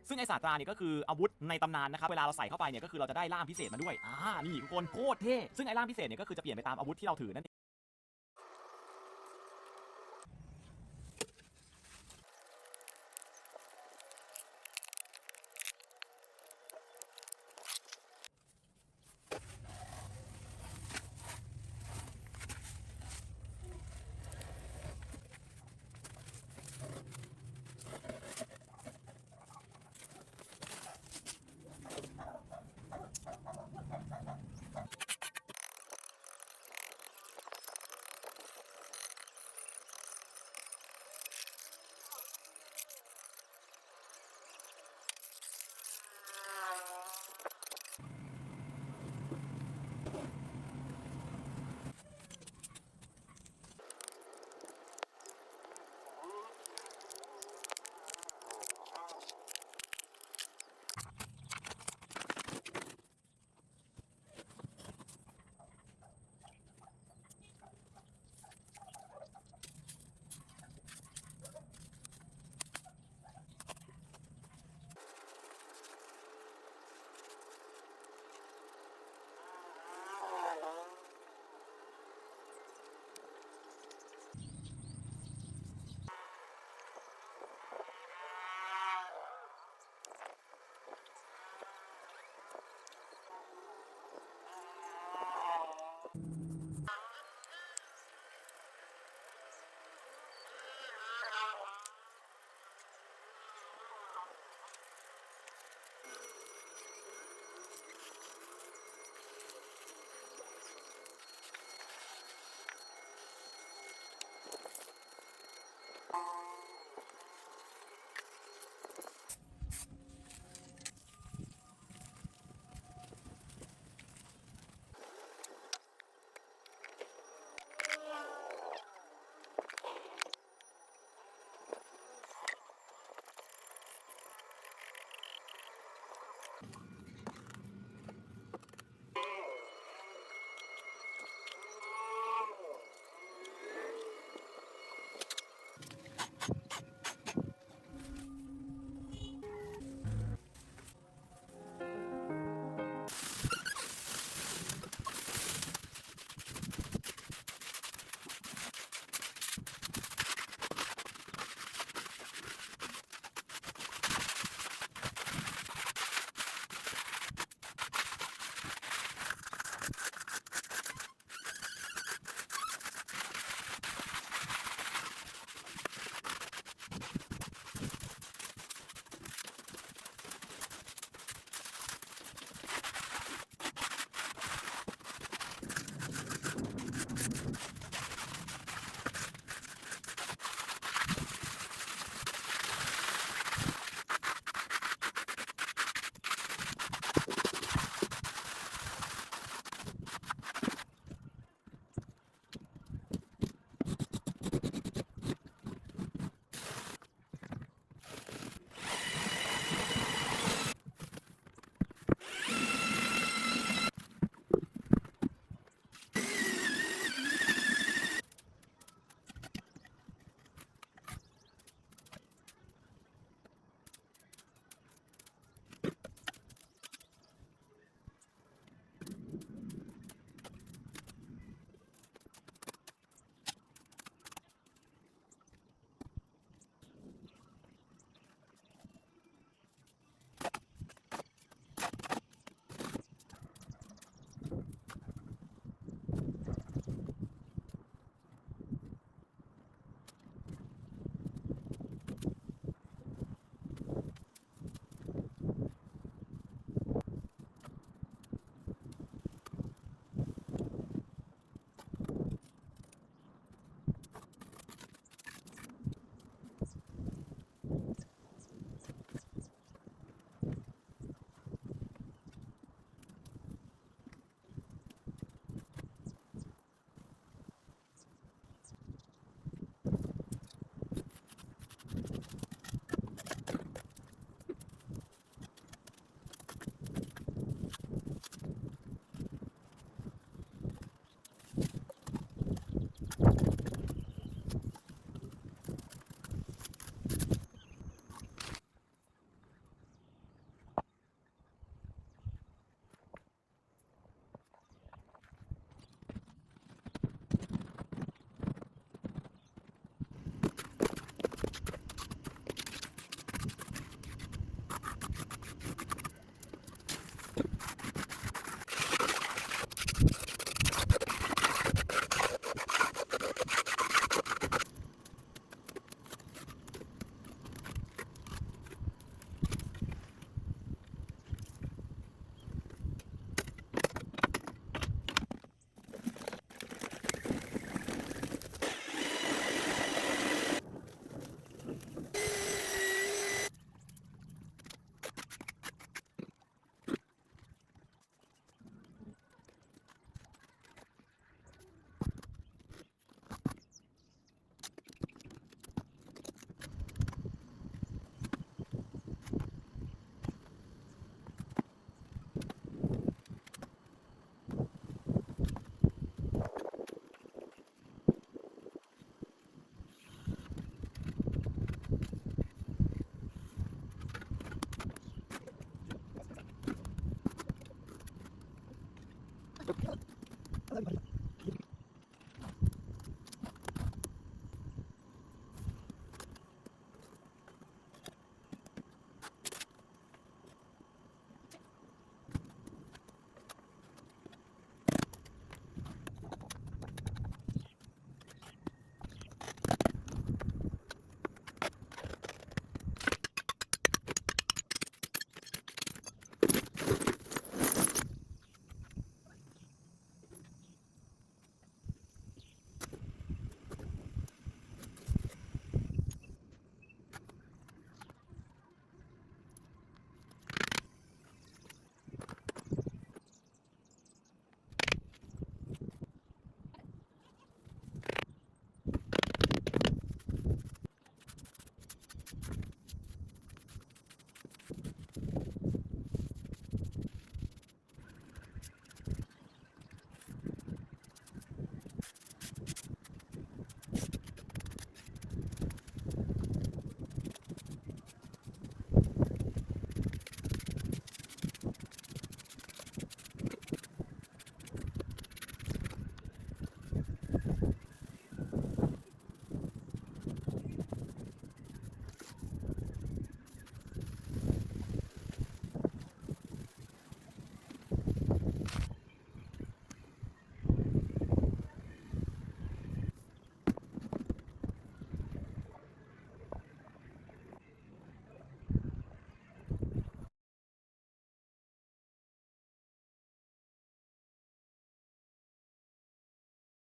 ซึ่งไอศาสตราเนี่ยก็คืออาวุธในตำนานนะครับเวลาเราใส่เข้าไปเนี่ยก็คือเราจะได้ล่ามพิเศษมาด้วยนี่ทุกคนโคตรเท่ซึ่งไอล่ามพิเศษเนี่ยก็คือจะเปลี่ยนไปตามอาวุธที่เราถือนั่นเอง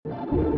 โ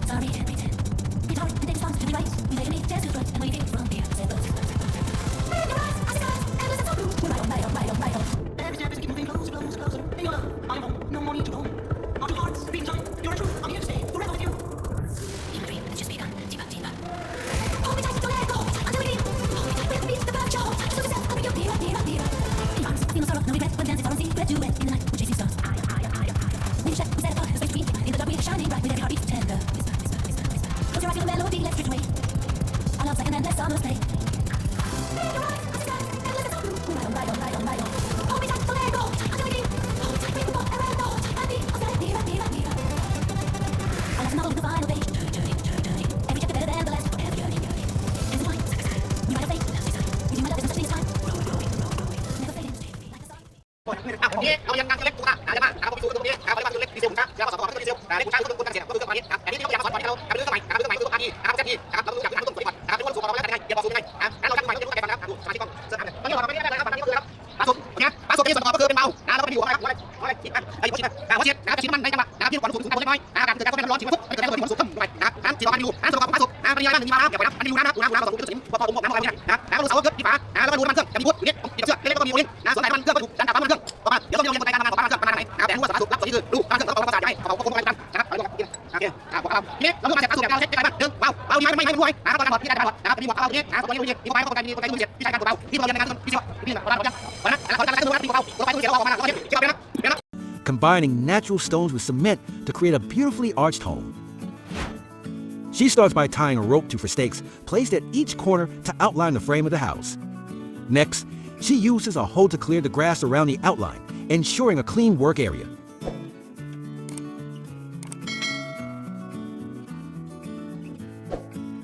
sorry and pretend. It's hard to take responsibility, right? We lay me, just to front, and waving from here. Say those. In your eyes, I see eyes, and listen so blue. We're right on, right on, right on, right on. Every step is keep moving closer, closer, closer. In your love, I am home, no more need to roam. Our two hearts, beating time, you're the truth, I'm here to stay, forever with you. Even a dream that's just begun, deeper, deeper. Hold me tight, don't let go, until we meet. Hold me tight, with the beat, the blood, your heart, so yourself, I'll bring you nearer, nearer, nearer. In your arms, I feel no sorrow, no regret, when dancing, far on sea, we're duet, in the night, we're chasing stars. We step apart, the space between, in the dark we're shining bright, with every heartbeat tender. Whisper, whisper, whisper, whisper. Close your eyes, feel the melody, let's drift away. Our love's like an endless summer's day. In your eyes, I see eyes, and listen so blue. Right on, right on, right on, right on. Hold me tight, don't let go, until we meet. Hold me tight, we will go forever, and be all set, nearer, nearer, nearer. Our love's a novel with a final page, turning, turning. Every chapter better than the last, forever yearning, yearning. In the light, side by side, we ride our fate, now say side. With you, my love, there's no such thing as time. Growing, growing, growing, growing. Never fading, stay like the sun. วันนี้เรายังการเล็กตัวนะมาเราไปสู่ตรงนี้เราไปสู่เล็กดีเซลนะเราสอนต่อเล็กดีเซลเล็กผู้ชายทุกคนการเสียก็คือตัวนี้อันนี้ที่เราอยากสอนก่อนเราเรื่องสมัยเรื่องใหม่ตัวนี้เส้นที่เราต้องรู้จักที่ต้นตัวก่อนทุกคนสู่เราแล้วกันอย่าบอกสู่ยังไงงั้นเราจะใหม่ต้องรู้จักกันนะครับดูสมาชิกต้องเสนอตอนนี้เราไม่ได้นะครับตอนนี้ก็คือครับปลาสุกเนี่ยปลาสุกที่ส่วนประกอบก็คือเป็นเบาเราไปอยู่อะไรอะไรชิ้นมันไอ้ชิ้นหัวชิ้นชิ้นมันในจังหวะที่ความสูงสูงน้อยการเกิดการร้อนชิ้นมันทุกเกิดการความสูงขึ้นไปนะครับที่เราไปดูส่วนประกอบปลาสุกปริมาณ1มีมาแล้วอย่าไปนับมันมีรูน้ำนะเราสูงขึ้นพอผมน้ำอะไรเนี่ยแล้วเราเสาเกิดที่ฝาแล้วก็รูน้ำมันเครื่องจะมีพุทธอยู่นี่ติดเชือกเล็กๆก็มีโอลิงส่วนไหนมันเครื่องก็ถูกดันดับมันเครื่องต่อมาเดี๋ยวต้องเรียนการทำงานของมันเครื่องประมาณไหนแต่รู้ว่าสารสุกรับส่วนนี้คือรูการเครื่องต้องประสานให้เขาควบคุมอะไรกันนะครับเราดูกันโอเคบอกเราทีนี้เราดูมาจากการสูบเราเช็คกันบ้างเดินเบาไม่รวยนะครับตอนนั้นที่ได้บอดนะครับมีบอกเราทีนี้ตัวนี้มีความต้องการมีตัวการมีเจ็บที่ใช้การตัวเบาที่เราเรียนงานที่ที่เราได้เพราะนั้นเราจะการตัวที่เบาตัวไปตัวเสียออกมาเราเช็คเชื่อนะ combining natural stones with cement to create a beautifully arched home. She starts by tying a rope to for stakes placed at each corner to outline the frame of the house. Next, she uses a hoe to clear the grass around the outline, ensuring a clean work area.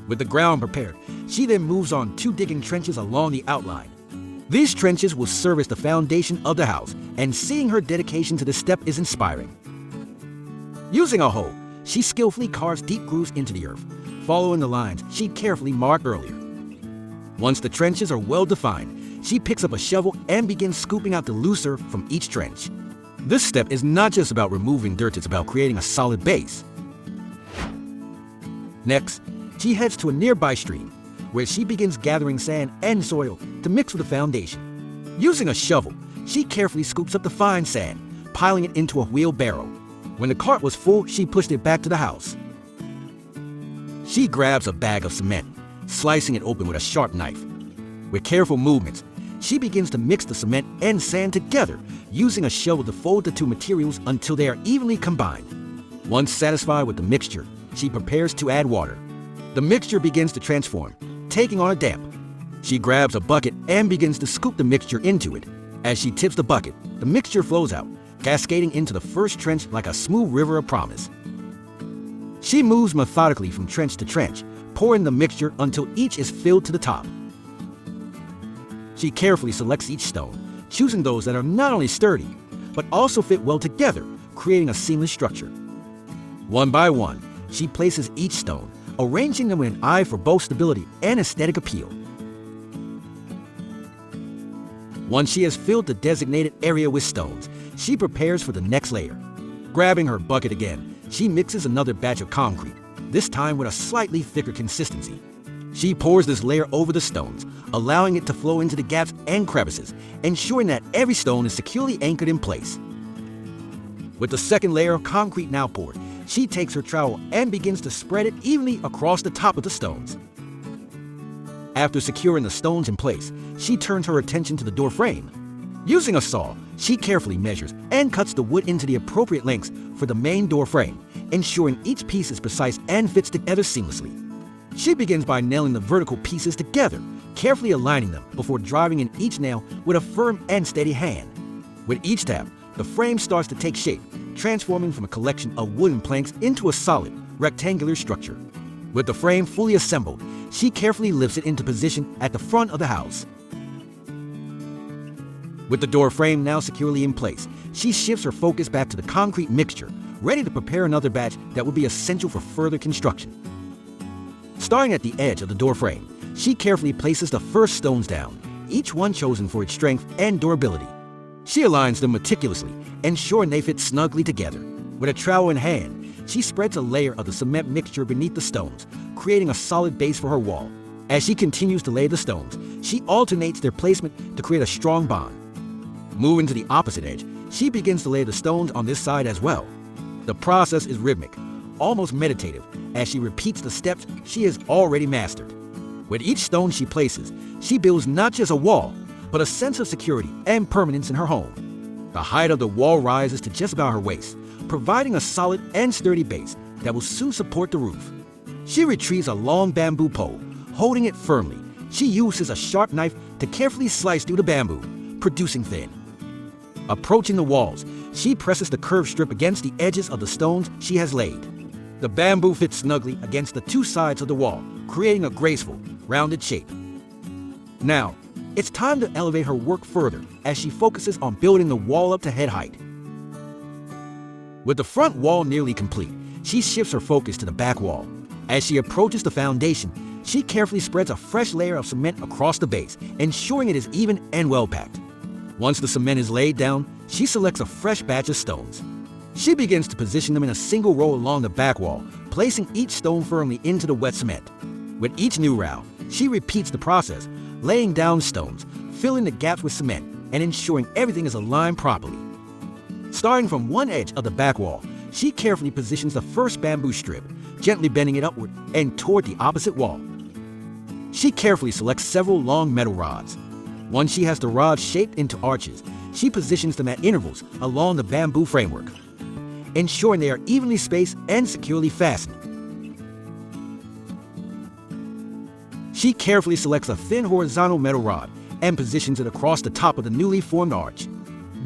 With the ground prepared, she then moves on to digging trenches along the outline. These trenches will serve as the foundation of the house, and seeing her dedication to this step is inspiring. Using a hoe, she skillfully carves deep grooves into the earth, following the lines she carefully marked earlier. Once the trenches are well defined, she picks up a shovel and begins scooping out the loose earth from each trench. This step is not just about removing dirt, it's about creating a solid base. Next, she heads to a nearby stream, where she begins gathering sand and soil to mix with the foundation. Using a shovel, she carefully scoops up the fine sand, piling it into a wheelbarrow. When the cart was full, she pushed it back to the house. She grabs a bag of cement, slicing it open with a sharp knife. With careful movements, she begins to mix the cement and sand together, using a shovel to fold the two materials until they are evenly combined. Once satisfied with the mixture, she prepares to add water. The mixture begins to transform, taking on a damp. She grabs a bucket and begins to scoop the mixture into it. As she tips the bucket, the mixture flows out, cascading into the first trench like a smooth river of promise. She moves methodically from trench to trench, pouring the mixture until each is filled to the top. She carefully selects each stone, choosing those that are not only sturdy, but also fit well together, creating a seamless structure. One by one, she places each stone, arranging them with an eye for both stability and aesthetic appeal. Once she has filled the designated area with stones, she prepares for the next layer. Grabbing her bucket again, she mixes another batch of concrete, this time with a slightly thicker consistency. She pours this layer over the stones, allowing it to flow into the gaps and crevices, ensuring that every stone is securely anchored in place. With the second layer of concrete now poured, she takes her trowel and begins to spread it evenly across the top of the stones. After securing the stones in place, she turns her attention to the door frame. Using a saw, she carefully measures and cuts the wood into the appropriate lengths for the main door frame, ensuring each piece is precise and fits together seamlessly. She begins by nailing the vertical pieces together, carefully aligning them before driving in each nail with a firm and steady hand. With each tap, the frame starts to take shape, transforming from a collection of wooden planks into a solid, rectangular structure. With the frame fully assembled, she carefully lifts it into position at the front of the house. With the door frame now securely in place, she shifts her focus back to the concrete mixture, ready to prepare another batch that will be essential for further construction. Starting at the edge of the door frame, she carefully places the first stones down, each one chosen for its strength and durability. She aligns them meticulously, ensuring they fit snugly together. With a trowel in hand, she spreads a layer of the cement mixture beneath the stones, creating a solid base for her wall. As she continues to lay the stones, she alternates their placement to create a strong bond. Moving to the opposite edge, she begins to lay the stones on this side as well. The process is rhythmic, almost meditative, as she repeats the steps she has already mastered. With each stone she places, she builds not just a wall, but a sense of security and permanence in her home. The height of the wall rises to just about her waist, providing a solid and sturdy base that will soon support the roof. She retrieves a long bamboo pole. Holding it firmly, she uses a sharp knife to carefully slice through the bamboo, producing thin. Approaching the walls, she presses the curved strip against the edges of the stones she has laid. The bamboo fits snugly against the two sides of the wall, creating a graceful, rounded shape. Now, it's time to elevate her work further as she focuses on building the wall up to head height. With the front wall nearly complete, she shifts her focus to the back wall. As she approaches the foundation, she carefully spreads a fresh layer of cement across the base, ensuring it is even and well packed. Once the cement is laid down, she selects a fresh batch of stones. She begins to position them in a single row along the back wall, placing each stone firmly into the wet cement. With each new round, she repeats the process, laying down stones, filling the gaps with cement, and ensuring everything is aligned properly. Starting from one edge of the back wall, she carefully positions the first bamboo strip, gently bending it upward and toward the opposite wall. She carefully selects several long metal rods. Once she has the rods shaped into arches, she positions them at intervals along the bamboo framework, ensuring they are evenly spaced and securely fastened. She carefully selects a thin horizontal metal rod and positions it across the top of the newly formed arch.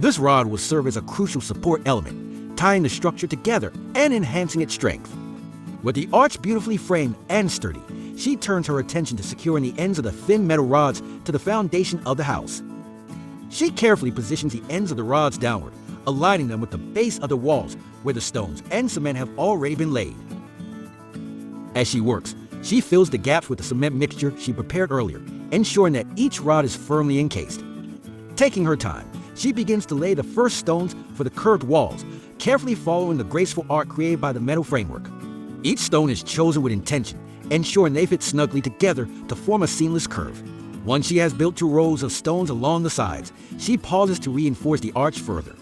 This rod will serve as a crucial support element, tying the structure together and enhancing its strength. With the arch beautifully framed and sturdy, she turns her attention to securing the ends of the thin metal rods to the foundation of the house. She carefully positions the ends of the rods downward, aligning them with the base of the walls where the stones and cement have already been laid. As she works, she fills the gaps with the cement mixture she prepared earlier, ensuring that each rod is firmly encased. Taking her time, she begins to lay the first stones for the curved walls, carefully following the graceful arc created by the metal framework. Each stone is chosen with intention, ensuring they fit snugly together to form a seamless curve. Once she has built 2 rows of stones along the sides, she pauses to reinforce the arch further.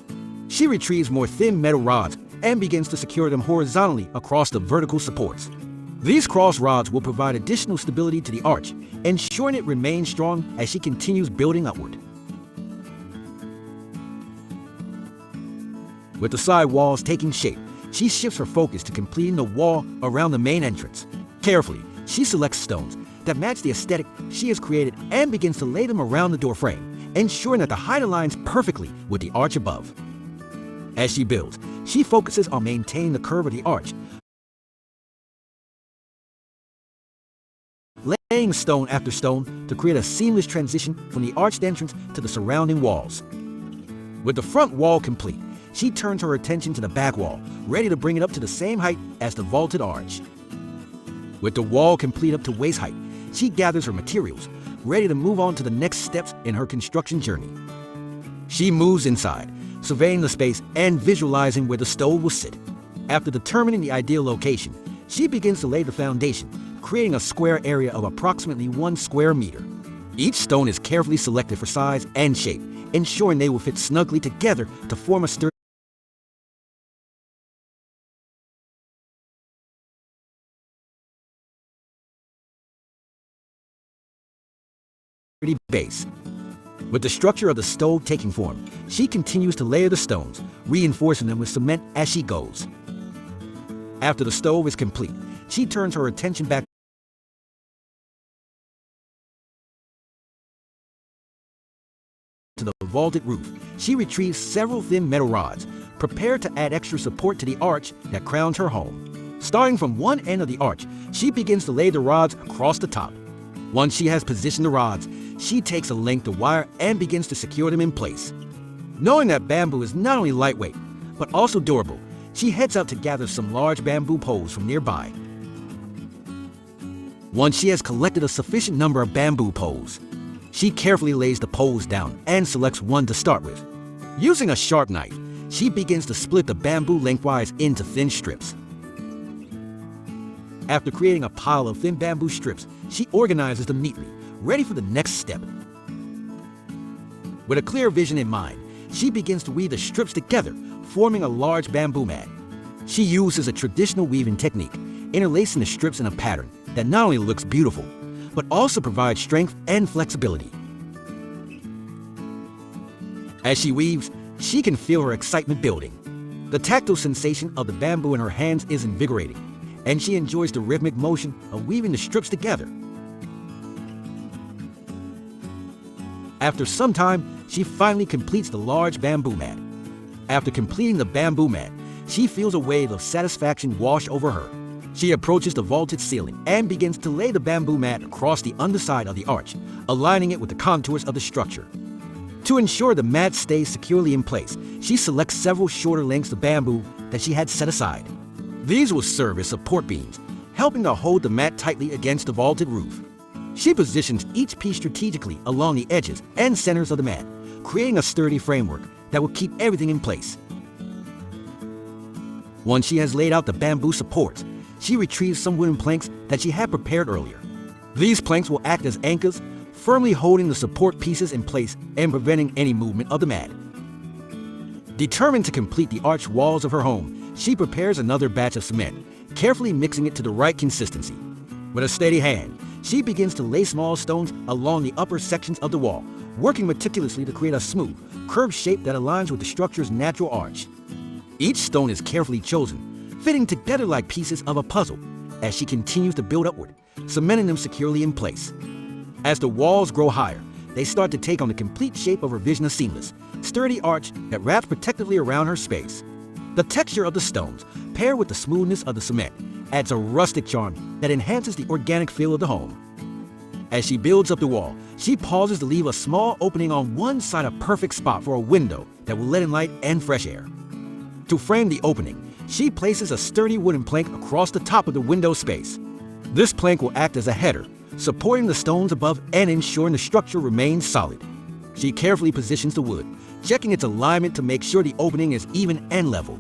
She retrieves more thin metal rods and begins to secure them horizontally across the vertical supports. These cross rods will provide additional stability to the arch, ensuring it remains strong as she continues building upward. With the side walls taking shape, she shifts her focus to completing the wall around the main entrance. Carefully, she selects stones that match the aesthetic she has created and begins to lay them around the door frame, ensuring that the height aligns perfectly with the arch above. As she builds, she focuses on maintaining the curve of the arch, laying stone after stone to create a seamless transition from the arched entrance to the surrounding walls. With the front wall complete, she turns her attention to the back wall, ready to bring it up to the same height as the vaulted arch. With the wall complete up to waist height, she gathers her materials, ready to move on to the next steps in her construction journey. She moves inside, surveying the space and visualizing where the stove will sit. After determining the ideal location, she begins to lay the foundation, creating a square area of approximately 1 square meter. Each stone is carefully selected for size and shape, ensuring they will fit snugly together to form a sturdy base. With the structure of the stove taking form, she continues to layer the stones, reinforcing them with cement as she goes. After the stove is complete, she turns her attention back to the vaulted roof. She retrieves several thin metal rods, prepared to add extra support to the arch that crowns her home. Starting from one end of the arch, she begins to lay the rods across the top. Once she has positioned the rods, she takes a length of wire and begins to secure them in place. Knowing that bamboo is not only lightweight, but also durable, she heads out to gather some large bamboo poles from nearby. Once she has collected a sufficient number of bamboo poles, she carefully lays the poles down and selects one to start with. Using a sharp knife, she begins to split the bamboo lengthwise into thin strips. After creating a pile of thin bamboo strips, she organizes them neatly, ready for the next step. With a clear vision in mind, she begins to weave the strips together, forming a large bamboo mat. She uses a traditional weaving technique, interlacing the strips in a pattern that not only looks beautiful, but also provides strength and flexibility. As she weaves, she can feel her excitement building. The tactile sensation of the bamboo in her hands is invigorating, and she enjoys the rhythmic motion of weaving the strips together. After some time, she finally completes the large bamboo mat. After completing the bamboo mat, she feels a wave of satisfaction wash over her. She approaches the vaulted ceiling and begins to lay the bamboo mat across the underside of the arch, aligning it with the contours of the structure. To ensure the mat stays securely in place, she selects several shorter lengths of bamboo that she had set aside. These will serve as support beams, helping to hold the mat tightly against the vaulted roof. She positions each piece strategically along the edges and centers of the mat, creating a sturdy framework that will keep everything in place. Once she has laid out the bamboo supports, she retrieves some wooden planks that she had prepared earlier. These planks will act as anchors, firmly holding the support pieces in place and preventing any movement of the mat. Determined to complete the arched walls of her home, she prepares another batch of cement, carefully mixing it to the right consistency. With a steady hand, she begins to lay small stones along the upper sections of the wall, working meticulously to create a smooth, curved shape that aligns with the structure's natural arch. Each stone is carefully chosen, fitting together like pieces of a puzzle, as she continues to build upward, cementing them securely in place. As the walls grow higher, they start to take on the complete shape of her vision of seamless, sturdy arch that wraps protectively around her space. The texture of the stones, paired with the smoothness of the cement, adds a rustic charm that enhances the organic feel of the home. As she builds up the wall, she pauses to leave a small opening on one side, a perfect spot for a window that will let in light and fresh air. To frame the opening, she places a sturdy wooden plank across the top of the window space. This plank will act as a header, supporting the stones above and ensuring the structure remains solid. She carefully positions the wood, checking its alignment to make sure the opening is even and level.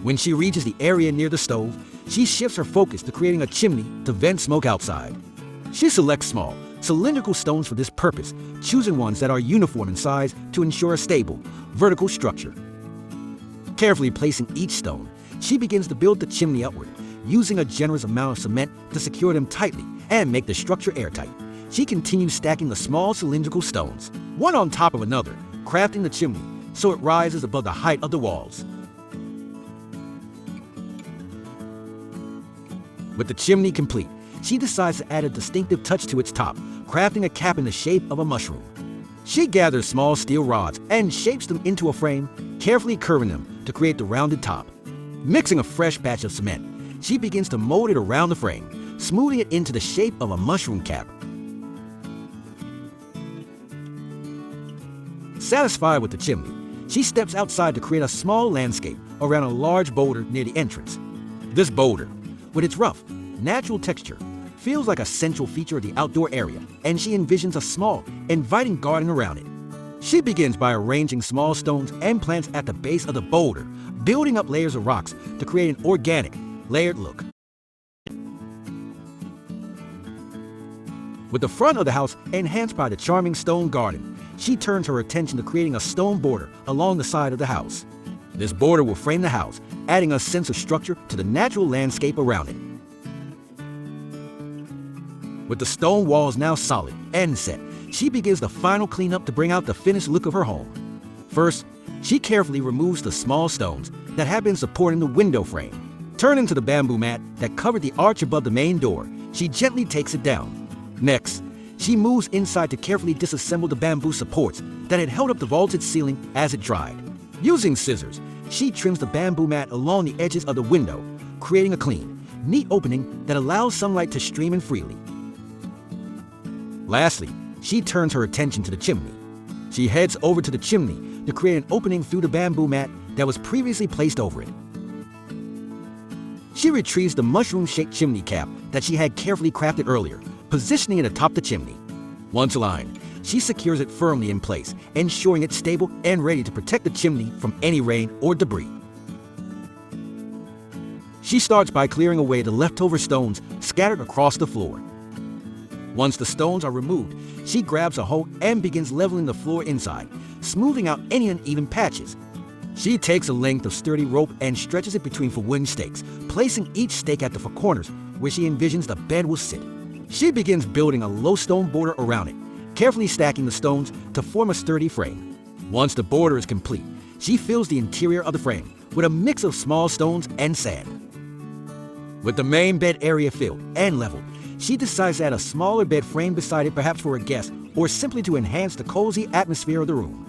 When she reaches the area near the stove, she shifts her focus to creating a chimney to vent smoke outside. She selects small, cylindrical stones for this purpose, choosing ones that are uniform in size to ensure a stable, vertical structure. Carefully placing each stone, she begins to build the chimney upward, using a generous amount of cement to secure them tightly and make the structure airtight. She continues stacking the small cylindrical stones, one on top of another, crafting the chimney so it rises above the height of the walls. With the chimney complete, she decides to add a distinctive touch to its top, crafting a cap in the shape of a mushroom. She gathers small steel rods and shapes them into a frame, carefully curving them to create the rounded top. Mixing a fresh batch of cement, she begins to mold it around the frame, smoothing it into the shape of a mushroom cap. Satisfied with the chimney, she steps outside to create a small landscape around a large boulder near the entrance. This boulder, with its rough, natural texture, feels like a central feature of the outdoor area, and she envisions a small, inviting garden around it. She begins by arranging small stones and plants at the base of the boulder, building up layers of rocks to create an organic, layered look. With the front of the house enhanced by the charming stone garden, she turns her attention to creating a stone border along the side of the house. This border will frame the house, adding a sense of structure to the natural landscape around it. With the stone walls now solid and set, she begins the final cleanup to bring out the finished look of her home. First, she carefully removes the small stones that have been supporting the window frame. Turning to the bamboo mat that covered the arch above the main door, she gently takes it down. Next, she moves inside to carefully disassemble the bamboo supports that had held up the vaulted ceiling as it dried. Using scissors, she trims the bamboo mat along the edges of the window, creating a clean, neat opening that allows sunlight to stream in freely. Lastly, she turns her attention to the chimney. She heads over to the chimney to create an opening through the bamboo mat that was previously placed over it. She retrieves the mushroom-shaped chimney cap that she had carefully crafted earlier, positioning it atop the chimney. Once aligned, she secures it firmly in place, ensuring it's stable and ready to protect the chimney from any rain or debris. She starts by clearing away the leftover stones scattered across the floor. Once the stones are removed, she grabs a hoe and begins leveling the floor inside, smoothing out any uneven patches. She takes a length of sturdy rope and stretches it between four wooden stakes, placing each stake at the four corners where she envisions the bed will sit. She begins building a low stone border around it, carefully stacking the stones to form a sturdy frame. Once the border is complete, she fills the interior of the frame with a mix of small stones and sand. With the main bed area filled and leveled, she decides to add a smaller bed frame beside it, perhaps for a guest or simply to enhance the cozy atmosphere of the room.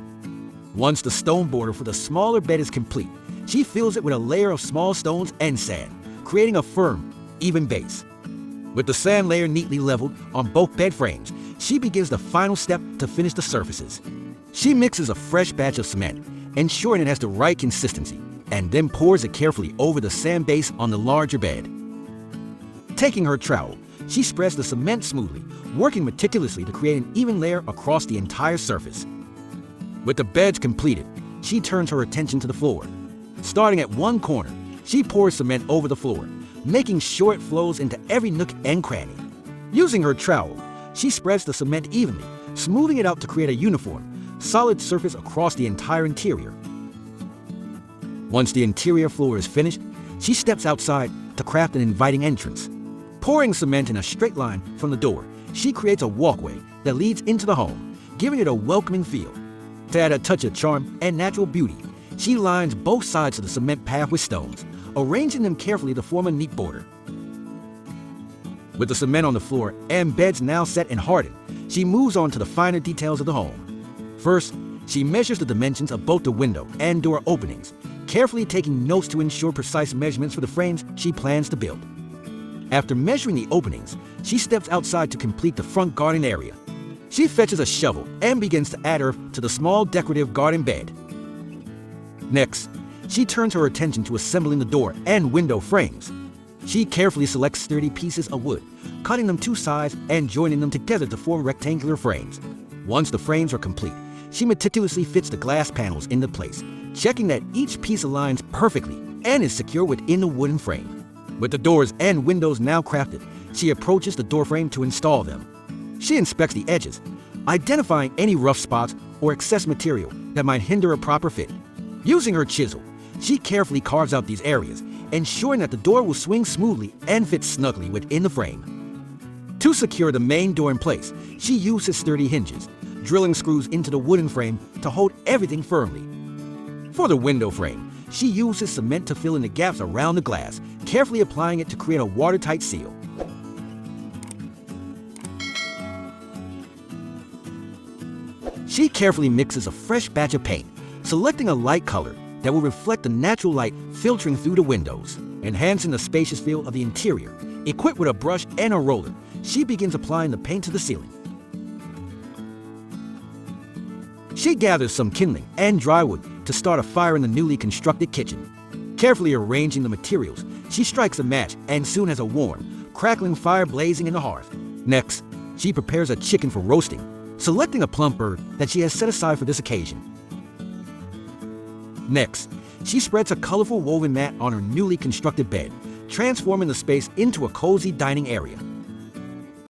Once the stone border for the smaller bed is complete, she fills it with a layer of small stones and sand, creating a firm, even base. With the sand layer neatly leveled on both bed frames, she begins the final step to finish the surfaces. She mixes a fresh batch of cement, ensuring it has the right consistency, and then pours it carefully over the sand base on the larger bed. Taking her trowel, she spreads the cement smoothly, working meticulously to create an even layer across the entire surface. With the beds completed, she turns her attention to the floor. Starting at one corner, she pours cement over the floor, making sure it flows into every nook and cranny. Using her trowel, she spreads the cement evenly, smoothing it out to create a uniform, solid surface across the entire interior. Once the interior floor is finished, she steps outside to craft an inviting entrance. Pouring cement in a straight line from the door, she creates a walkway that leads into the home, giving it a welcoming feel. To add a touch of charm and natural beauty, she lines both sides of the cement path with stones, arranging them carefully to form a neat border. With the cement on the floor and beds now set and hardened, she moves on to the finer details of the home. First, she measures the dimensions of both the window and door openings, carefully taking notes to ensure precise measurements for the frames she plans to build. After measuring the openings, she steps outside to complete the front garden area. She fetches a shovel and begins to add earth to the small decorative garden bed. Next, she turns her attention to assembling the door and window frames. She carefully selects sturdy pieces of wood, cutting them to size and joining them together to form rectangular frames. Once the frames are complete, she meticulously fits the glass panels into place, checking that each piece aligns perfectly and is secure within the wooden frame. With the doors and windows now crafted, she approaches the door frame to install them. She inspects the edges, identifying any rough spots or excess material that might hinder a proper fit. Using her chisel, she carefully carves out these areas, ensuring that the door will swing smoothly and fit snugly within the frame. To secure the main door in place, she uses sturdy hinges, drilling screws into the wooden frame to hold everything firmly. For the window frame, she uses cement to fill in the gaps around the glass, carefully applying it to create a watertight seal. She carefully mixes a fresh batch of paint, selecting a light color that will reflect the natural light filtering through the windows, enhancing the spacious feel of the interior. Equipped with a brush and a roller, she begins applying the paint to the ceiling. She gathers some kindling and dry wood to start a fire in the newly constructed kitchen. Carefully arranging the materials, she strikes a match and soon has a warm, crackling fire blazing in the hearth. Next, she prepares a chicken for roasting, selecting a plump bird that she has set aside for this occasion. Next, she spreads a colorful woven mat on her newly constructed bed, transforming the space into a cozy dining area.